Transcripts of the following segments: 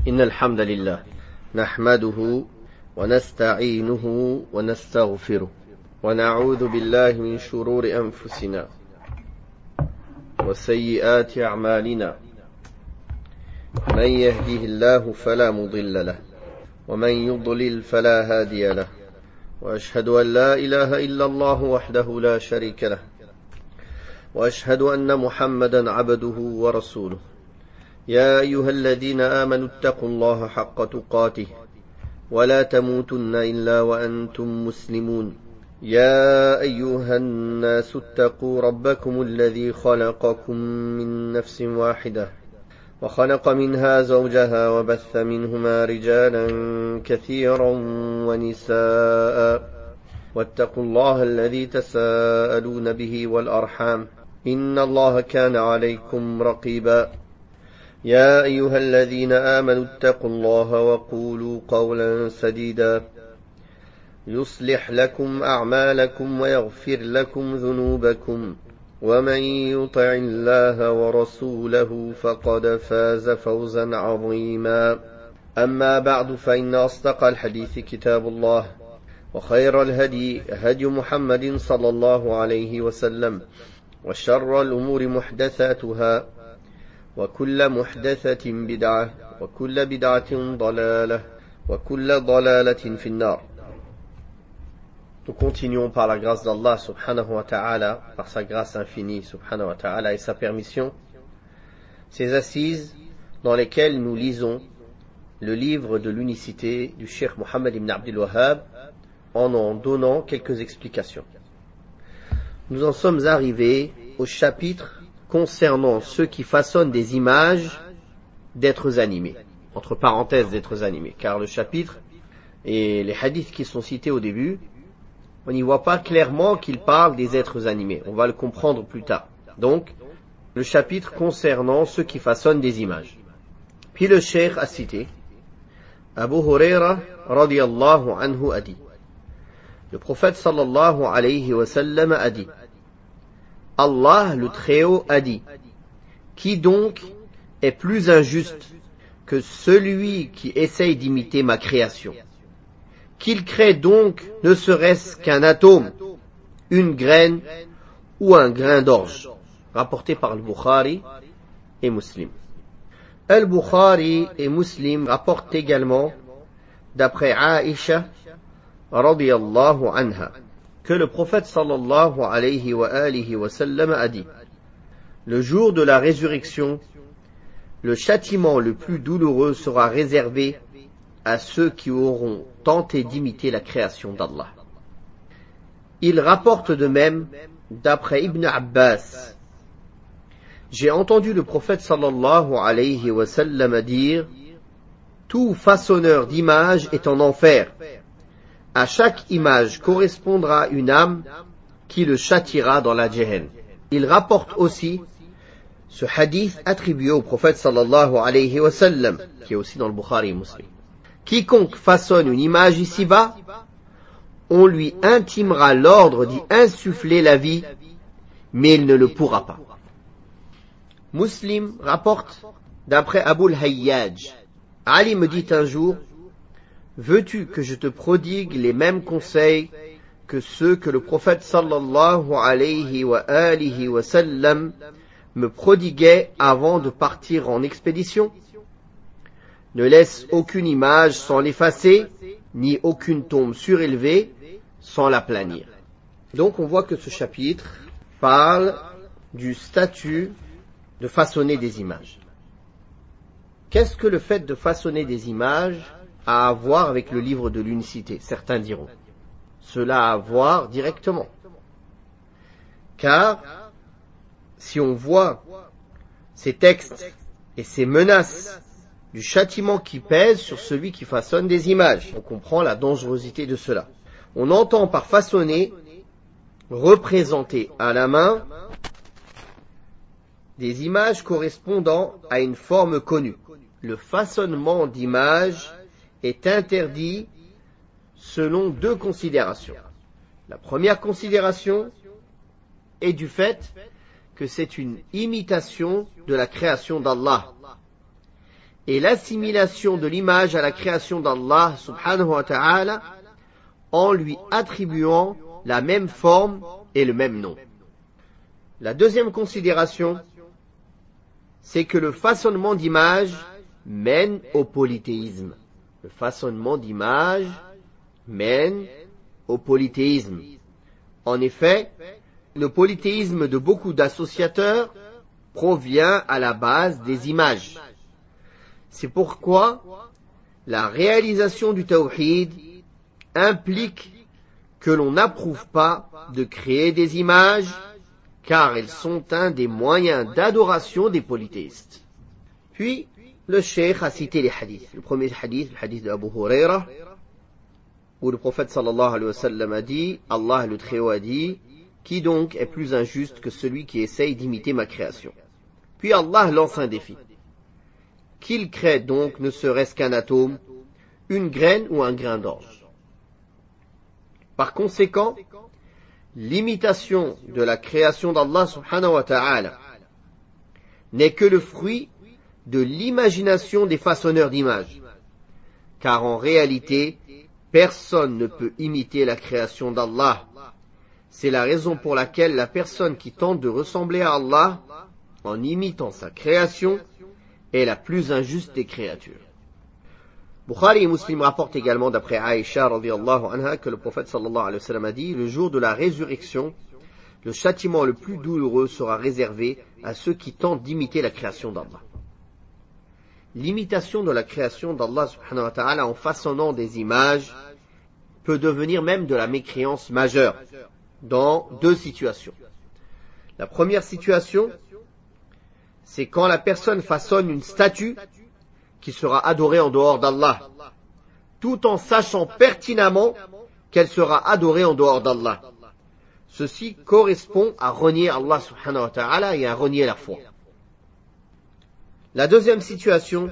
إن الحمد لله نحمده ونستعينه ونستغفره ونعوذ بالله من شرور أنفسنا وسيئات أعمالنا من يهده الله فلا مضل له ومن يضلل فلا هادي له وأشهد أن لا إله إلا الله وحده لا شريك له وأشهد أن محمدا عبده ورسوله يا أيها الذين آمنوا اتقوا الله حق تقاته ولا تموتن إلا وأنتم مسلمون يا أيها الناس اتقوا ربكم الذي خلقكم من نفس واحدة وخلق منها زوجها وبث منهما رجالا كثيرا ونساء واتقوا الله الذي تساءلون به والأرحام إن الله كان عليكم رقيبا يا أيها الذين آمنوا اتقوا الله وقولوا قولا سديدا يصلح لكم أعمالكم ويغفر لكم ذنوبكم ومن يطع الله ورسوله فقد فاز فوزا عظيما أما بعد فإن أصدق الحديث كتاب الله وخير الهدي هدي محمد صلى الله عليه وسلم وشر الأمور محدثاتها وكل محدثة بدعة وكل بدعة ضلالة وكل ضلالة في النار. Nous continuons par la grâce d'Allah subhanahu wa ta'ala, par sa grâce infinie subhanahu wa ta'ala et sa permission, ces assises dans lesquelles nous lisons le livre de l'unicité du Cheikh Mohammed ibn Abdul Wahhab en donnant quelques explications. Nous en sommes arrivés au chapitre concernant ceux qui façonnent des images d'êtres animés, entre parenthèses d'êtres animés, car le chapitre et les hadiths qui sont cités au début, on n'y voit pas clairement qu'il parle des êtres animés. On va le comprendre plus tard. Donc, le chapitre concernant ceux qui façonnent des images. Puis le cheikh a cité Abu Huraira radiyallahu anhu a dit. Le prophète sallallahu alayhi wa sallam a dit Allah le Très-Haut a dit qui donc est plus injuste que celui qui essaye d'imiter ma création? Qu'il crée donc ne serait-ce qu'un atome, une graine ou un grain d'orge. Rapporté par le Bukhari et Muslim. Al-Bukhari et Muslim rapportent également, d'après Aïcha, radiyallahu anha, que le prophète sallallahu alayhi wa sallam a dit le jour de la résurrection, le châtiment le plus douloureux sera réservé à ceux qui auront tenté d'imiter la création d'Allah. Il rapporte de même, d'après Ibn Abbas, j'ai entendu le prophète sallallahu alayhi wa sallam dire tout façonneur d'images est en enfer. À chaque image correspondra une âme qui le châtiera dans la Jahannam. Il rapporte aussi ce hadith attribué au prophète sallallahu alayhi wa sallam, qui est aussi dans le Bukhari et Muslim. Quiconque façonne une image ici-bas, on lui intimera l'ordre d'y insuffler la vie, mais il ne le pourra pas. Muslim rapporte d'après Abu al-Hayyaj, Ali me dit un jour, veux-tu que je te prodigue les mêmes conseils que ceux que le prophète sallallahu alayhi wa sallam me prodiguait avant de partir en expédition? Ne laisse aucune image sans l'effacer, ni aucune tombe surélevée sans l'aplanir. Donc on voit que ce chapitre parle du statut de façonner des images. Qu'est-ce que le fait de façonner des images a à voir avec le livre de l'unicité? Certains diront. Cela a à voir directement. Car si on voit ces textes et ces menaces du châtiment qui pèse sur celui qui façonne des images, on comprend la dangerosité de cela. On entend par façonner, représenter à la main des images correspondant à une forme connue. Le façonnement d'images est interdit selon deux considérations. La première considération est du fait que c'est une imitation de la création d'Allah. et l'assimilation de l'image à la création d'Allah subhanahu wa ta'ala en lui attribuant la même forme et le même nom. La deuxième considération, c'est que le façonnement d'image mène au polythéisme. Le façonnement d'image mène au polythéisme. En effet, le polythéisme de beaucoup d'associateurs provient à la base des images. C'est pourquoi la réalisation du tawhid implique que l'on n'approuve pas de créer des images, car elles sont un des moyens d'adoration des polythéistes. Puis, le cheikh a cité les hadiths. Le premier hadith, le hadith d'Abu Huraira, où le prophète sallallahu alayhi wa sallam a dit, Allah le Très-Haut a dit, qui donc est plus injuste que celui qui essaye d'imiter ma création? Puis Allah lance un défi. Qu'il crée donc ne serait-ce qu'un atome, une graine ou un grain d'orge. Par conséquent, l'imitation de la création d'Allah subhanahu wa ta'ala n'est que le fruit de l'imagination des façonneurs d'images. Car en réalité, personne ne peut imiter la création d'Allah. C'est la raison pour laquelle la personne qui tente de ressembler à Allah en imitant sa création est la plus injuste des créatures. Bukhari et Muslim rapportent également d'après Aïcha radhiyallahu anha que le prophète sallallahu alayhi wa sallam a dit: le jour de la résurrection, le châtiment le plus douloureux sera réservé à ceux qui tentent d'imiter la création d'Allah. L'imitation de la création d'Allah subhanahu wa ta'ala en façonnant des images peut devenir même de la mécréance majeure dans deux situations. La première situation, c'est quand la personne façonne une statue qui sera adorée en dehors d'Allah, tout en sachant pertinemment qu'elle sera adorée en dehors d'Allah. Ceci correspond à renier Allah subhanahu wa ta'ala et à renier la foi. La deuxième situation,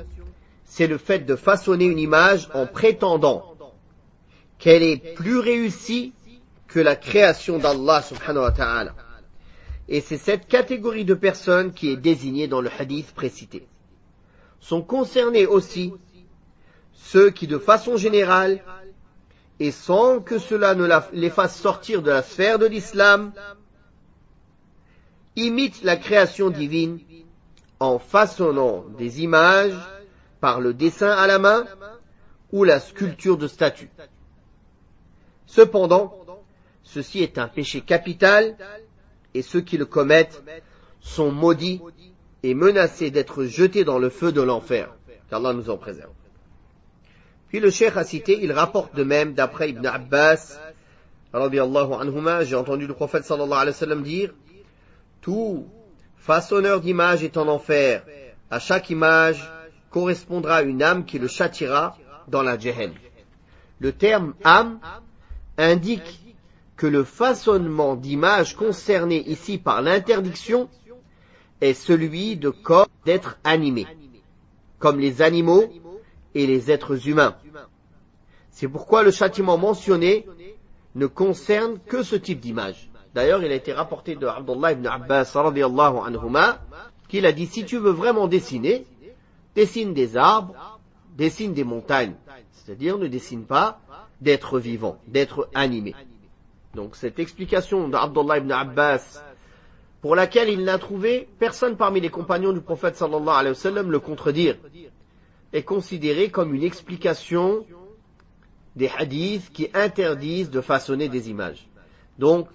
c'est le fait de façonner une image en prétendant qu'elle est plus réussie que la création d'Allah subhanahu wa ta'ala. Et c'est cette catégorie de personnes qui est désignée dans le hadith précité. Sont concernés aussi ceux qui, de façon générale, et sans que cela ne les fasse sortir de la sphère de l'islam, imitent la création divine en façonnant des images par le dessin à la main ou la sculpture de statues. Cependant, ceci est un péché capital et ceux qui le commettent sont maudits et menacés d'être jetés dans le feu de l'enfer, qu'Allah nous en préserve. Puis le cheikh a cité, il rapporte de même d'après Ibn Abbas, radiyallahu anhuma, j'ai entendu le prophète sallallahu alayhi wa sallam dire: tout façonneur d'image est en enfer, à chaque image correspondra une âme qui le châtiera dans la Jahannam. Le terme âme indique que le façonnement d'images concerné ici par l'interdiction est celui de corps d'êtres animés, comme les animaux et les êtres humains. C'est pourquoi le châtiment mentionné ne concerne que ce type d'image. D'ailleurs, il a été rapporté de Abdullah ibn Abbas radiyallahu anhuma qu'il a dit: si tu veux vraiment dessiner, dessine des arbres, dessine des montagnes. C'est-à-dire, ne dessine pas d'êtres vivants, d'êtres animés. Donc cette explication d'Abdullah ibn Abbas, pour laquelle il n'a trouvé personne parmi les compagnons du prophète sallallahu alayhi wa sallam le contredire, est considérée comme une explication des hadiths qui interdisent de façonner des images. Donc,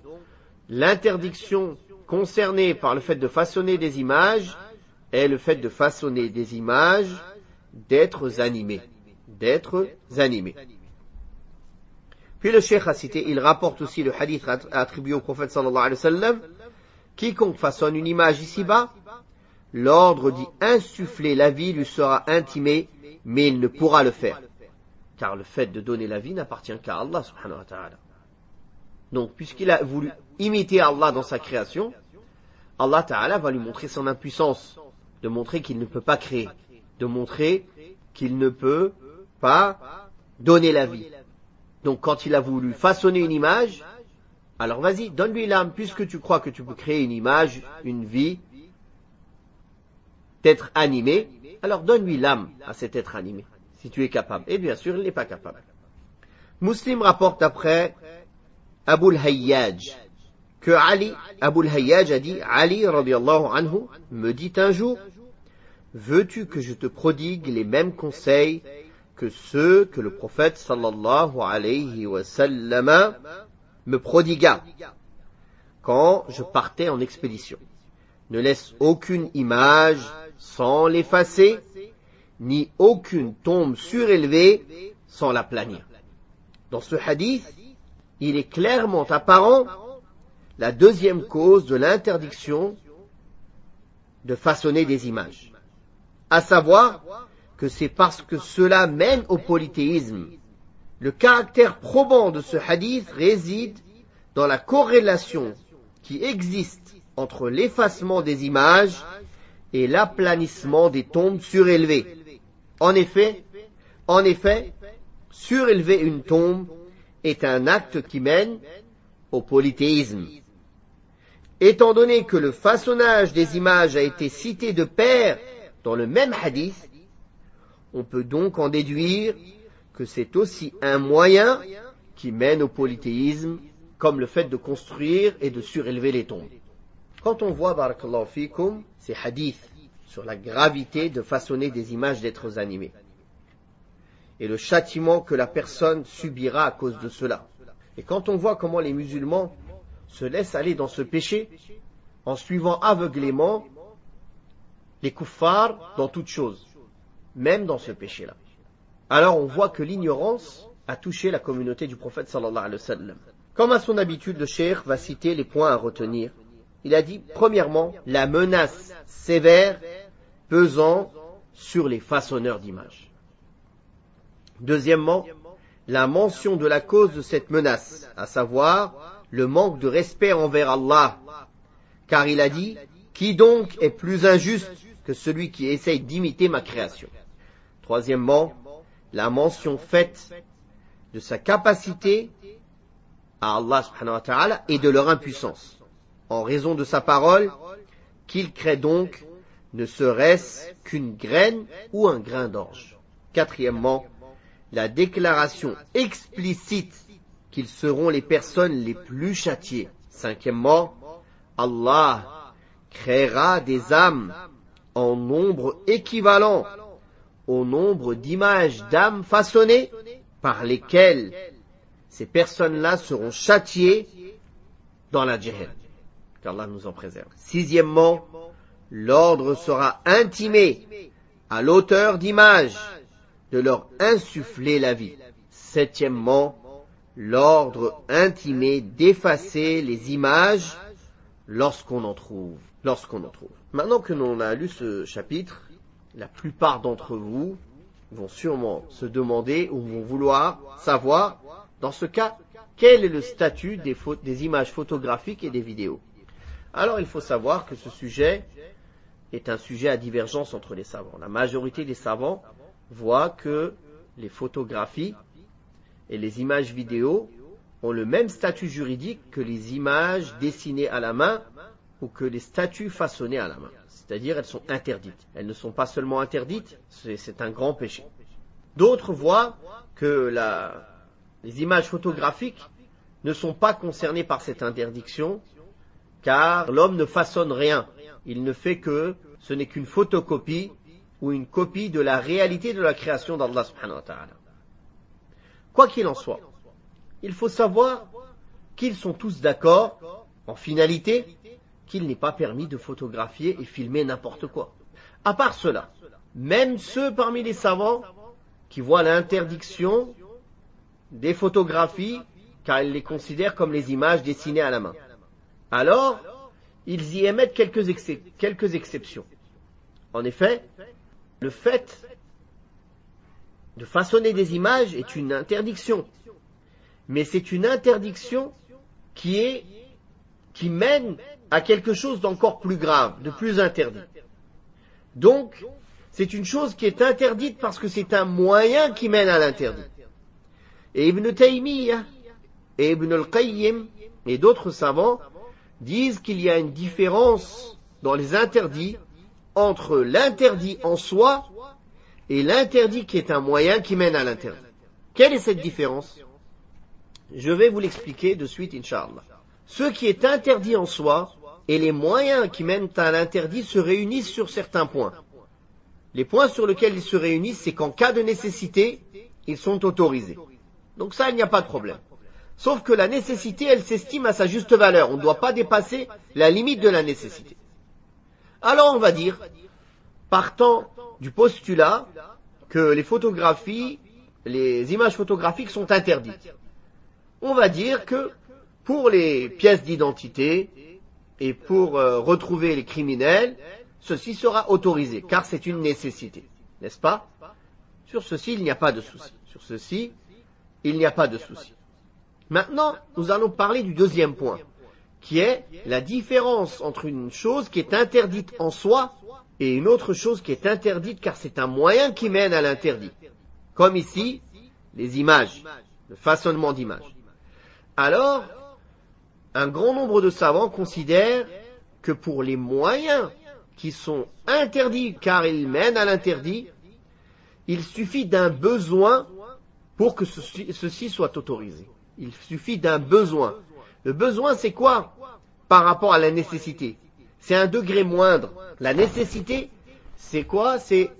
l'interdiction concernée par le fait de façonner des images est le fait de façonner des images d'êtres animés. D'êtres animés. Puis le cheikh a cité, il rapporte aussi le hadith attribué au prophète sallallahu alayhi wa sallam: quiconque façonne une image ici-bas, l'ordre d'y insuffler la vie lui sera intimé, mais il ne pourra le faire. Car le fait de donner la vie n'appartient qu'à Allah subhanahu wa ta'ala. Donc, puisqu'il a voulu imiter Allah dans sa création, Allah ta'ala va lui montrer son impuissance, de montrer qu'il ne peut pas créer, de montrer qu'il ne peut pas donner la vie. Donc quand il a voulu façonner une image, alors vas-y, donne-lui l'âme, puisque tu crois que tu peux créer une image, une vie, d'être animé, alors donne-lui l'âme à cet être animé, si tu es capable. Et bien sûr, il n'est pas capable. Muslim rapporte après Abu al-Hayyaj, que Abu al-Hayyaj a dit, Ali radiyallahu anhu me dit un jour, veux-tu que je te prodigue les mêmes conseils que ceux que le prophète sallallahu alayhi wa sallam me prodigua quand je partais en expédition. Ne laisse aucune image sans l'effacer, ni aucune tombe surélevée sans l'aplanir. Dans ce hadith, il est clairement apparent la deuxième cause de l'interdiction de façonner des images, à savoir que c'est parce que cela mène au polythéisme. Le caractère probant de ce hadith réside dans la corrélation qui existe entre l'effacement des images et l'aplanissement des tombes surélevées. En effet, surélever une tombe est un acte qui mène au polythéisme. Étant donné que le façonnage des images a été cité de pair dans le même hadith, on peut donc en déduire que c'est aussi un moyen qui mène au polythéisme, comme le fait de construire et de surélever les tombes. Quand on voit, barakallahu fikum, ces hadiths sur la gravité de façonner des images d'êtres animés, et le châtiment que la personne subira à cause de cela, et quand on voit comment les musulmans se laissent aller dans ce péché, en suivant aveuglément les kuffars dans toute chose, même dans ce péché-là, alors on voit que l'ignorance a touché la communauté du prophète sallallahu alayhi wa sallam. Comme à son habitude, le cheikh va citer les points à retenir. Il a dit, premièrement, la menace sévère pesant sur les façonneurs d'images. Deuxièmement, la mention de la cause de cette menace, à savoir le manque de respect envers Allah, car il a dit, qui donc est plus injuste que celui qui essaye d'imiter ma création. Troisièmement, la mention faite de sa capacité à Allah subhanahu wa ta'ala et de leur impuissance, en raison de sa parole, qu'il crée donc ne serait-ce qu'une graine ou un grain d'orge. Quatrièmement, la déclaration explicite qu'ils seront les personnes les plus châtiées. Cinquièmement, Allah créera des âmes en nombre équivalent au nombre d'images d'âmes façonnées par lesquelles ces personnes-là seront châtiées dans la Jahannam. Qu'Allah nous en préserve. Sixièmement, l'ordre sera intimé à l'auteur d'images de leur insuffler la vie. Septièmement, l'ordre intimé d'effacer les images lorsqu'on en trouve. Maintenant que l'on a lu ce chapitre, la plupart d'entre vous vont sûrement se demander ou vont vouloir savoir, dans ce cas, quel est le statut des images photographiques et des vidéos. Alors il faut savoir que ce sujet est un sujet à divergence entre les savants. La majorité des savants voient que les photographies et les images vidéo ont le même statut juridique que les images dessinées à la main ou que les statues façonnées à la main. C'est-à-dire elles sont interdites. Elles ne sont pas seulement interdites, c'est un grand péché. D'autres voient que les images photographiques ne sont pas concernées par cette interdiction, car l'homme ne façonne rien. Il ne fait que, ce n'est qu'une photocopie ou une copie de la réalité de la création d'Allah subhanahu wa ta'ala. Quoi qu'il en soit, il faut savoir qu'ils sont tous d'accord, en finalité, qu'il n'est pas permis de photographier et filmer n'importe quoi. À part cela, même ceux parmi les savants qui voient l'interdiction des photographies, car ils les considèrent comme les images dessinées à la main, alors ils y émettent quelques exceptions. En effet, le fait de façonner des images est une interdiction, mais c'est une interdiction qui mène à quelque chose d'encore plus grave, de plus interdit. Donc, c'est une chose qui est interdite parce que c'est un moyen qui mène à l'interdit. Et Ibn Taymiyyah et Ibn al-Qayyim et d'autres savants disent qu'il y a une différence dans les interdits entre l'interdit en soi et l'interdit qui est un moyen qui mène à l'interdit. Quelle est cette différence? Je vais vous l'expliquer de suite, Inch'Allah. Ce qui est interdit en soi et les moyens qui mènent à l'interdit se réunissent sur certains points. Les points sur lesquels ils se réunissent, c'est qu'en cas de nécessité, ils sont autorisés. Donc ça, il n'y a pas de problème. Sauf que la nécessité, elle s'estime à sa juste valeur. On ne doit pas dépasser la limite de la nécessité. Alors on va dire, partant du postulat que les photographies, les images photographiques sont interdites. On va dire que pour les pièces d'identité et pour retrouver les criminels, ceci sera autorisé, car c'est une nécessité. N'est-ce pas? Sur ceci, il n'y a pas de souci. Sur ceci, il n'y a pas de souci. Maintenant, nous allons parler du deuxième point, qui est la différence entre une chose qui est interdite en soi et une autre chose qui est interdite car c'est un moyen qui mène à l'interdit. Comme ici, les images, le façonnement d'images. Alors, un grand nombre de savants considèrent que pour les moyens qui sont interdits car ils mènent à l'interdit, il suffit d'un besoin pour que ceci soit autorisé. Il suffit d'un besoin. Le besoin, c'est quoi par rapport à la nécessité? C'est un degré moindre. La nécessité, c'est quoi? C'est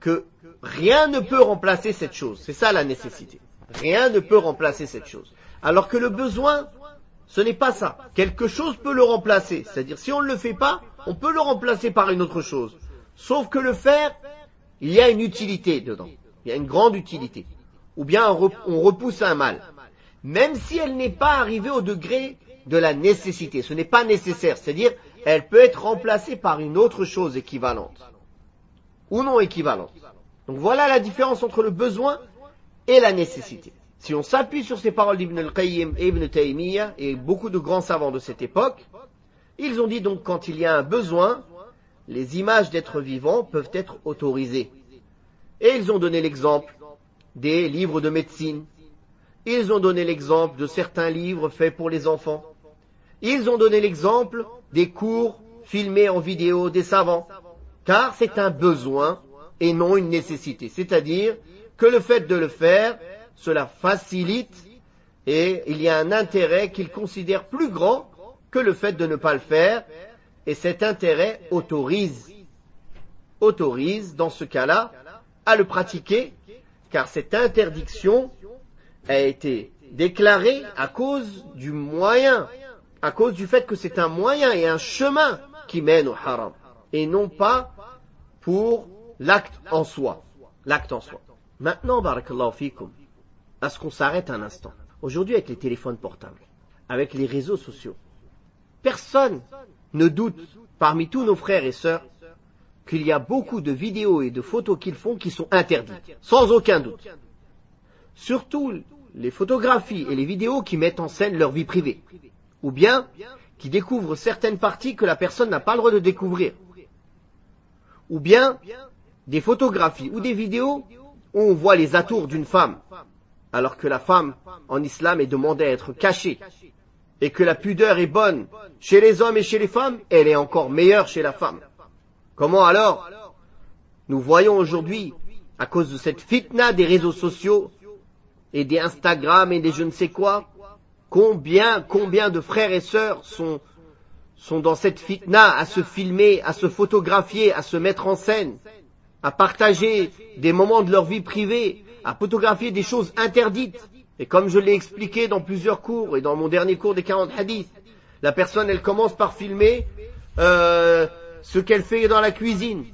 que rien ne peut remplacer cette chose. C'est ça la nécessité. Rien ne peut remplacer cette chose. Alors que le besoin, ce n'est pas ça. Quelque chose peut le remplacer. C'est-à-dire, si on ne le fait pas, on peut le remplacer par une autre chose. Sauf que le faire, il y a une utilité dedans. Il y a une grande utilité. Ou bien on repousse un mal. Même si elle n'est pas arrivée au degré de la nécessité. Ce n'est pas nécessaire. C'est-à-dire, elle peut être remplacée par une autre chose équivalente. Ou non équivalente. Donc voilà la différence entre le besoin et la nécessité. Si on s'appuie sur ces paroles d'Ibn al-Qayyim et Ibn Taymiyyah et beaucoup de grands savants de cette époque, ils ont dit donc quand il y a un besoin, les images d'êtres vivants peuvent être autorisées. Et ils ont donné l'exemple des livres de médecine. Ils ont donné l'exemple de certains livres faits pour les enfants. Ils ont donné l'exemple des cours filmés en vidéo des savants. Car c'est un besoin et non une nécessité. C'est-à-dire que le fait de le faire, cela facilite et il y a un intérêt qu'ils considèrent plus grand que le fait de ne pas le faire. Et cet intérêt autorise dans ce cas-là à le pratiquer, car cette interdiction a été déclarée à cause du moyen, à cause du fait que c'est un moyen et un chemin qui mène au haram, et non pas pour l'acte en soi. L'acte en soi. Maintenant, barakallahu fikum, à ce qu'on s'arrête un instant. Aujourd'hui, avec les téléphones portables, avec les réseaux sociaux, personne ne doute, parmi tous nos frères et sœurs, qu'il y a beaucoup de vidéos et de photos qu'ils font qui sont interdites, sans aucun doute. Surtout les photographies et les vidéos qui mettent en scène leur vie privée, ou bien qui découvrent certaines parties que la personne n'a pas le droit de découvrir, ou bien des photographies ou des vidéos où on voit les atours d'une femme, alors que la femme en islam est demandée à être cachée, et que la pudeur est bonne chez les hommes et chez les femmes, elle est encore meilleure chez la femme. Comment alors? Nous voyons aujourd'hui, à cause de cette fitna des réseaux sociaux et des Instagram et des je ne sais quoi, combien de frères et sœurs sont dans cette fitna à se filmer, à se photographier, à se mettre en scène, à partager des moments de leur vie privée, à photographier des choses interdites. Et comme je l'ai expliqué dans plusieurs cours et dans mon dernier cours des 40 hadiths, la personne elle commence par filmer ce qu'elle fait dans la cuisine.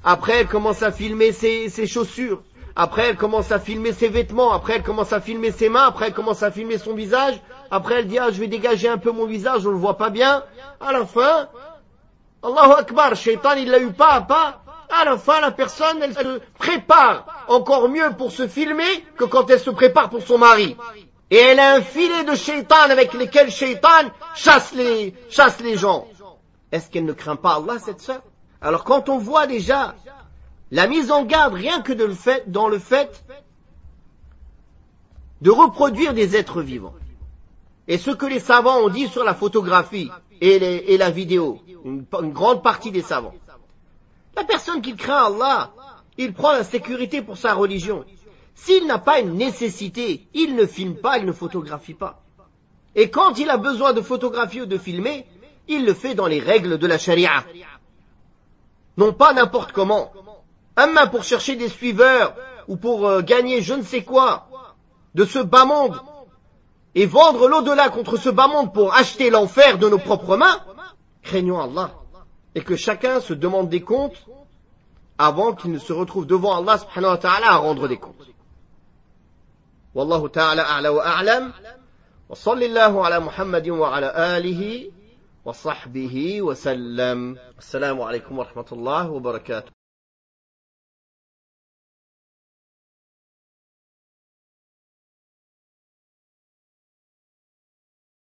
Après elle commence à filmer ses chaussures. Après elle commence à filmer ses vêtements. Après elle commence à filmer ses mains. Après elle commence à filmer son visage. Après elle dit je vais dégager un peu mon visage, on le voit pas bien. À la fin, Allahu Akbar, Shaitan il l'a eu pas à pas. À la fin la personne elle se prépare encore mieux pour se filmer que quand elle se prépare pour son mari. Et elle a un filet de Shaitan avec lesquels Shaitan chasse les gens. Est-ce qu'elle ne craint pas Allah, cette sœur? Alors quand on voit déjà la mise en garde rien que dans le fait de reproduire des êtres vivants, et ce que les savants ont dit sur la photographie et la vidéo, une grande partie des savants, La personne qui craint Allah, il prend la sécurité pour sa religion. S'il n'a pas une nécessité, il ne filme pas, il ne photographie pas. Et quand il a besoin de photographier ou de filmer, il le fait dans les règles de la charia. Non pas n'importe comment. Amma pour chercher des suiveurs ou pour gagner je ne sais quoi de ce bas monde et vendre l'au-delà contre ce bas monde pour acheter l'enfer de nos propres mains, craignons Allah et que chacun se demande des comptes avant qu'il ne se retrouve devant Allah subhanahu wa ta'ala à rendre des comptes. Wallahu ta'ala a'la wa a'lam wa sallallahu ala Muhammadin wa ala alihi wa sahbihi wa sallam. Assalamu alaikum wa rahmatullahi wa barakatuh.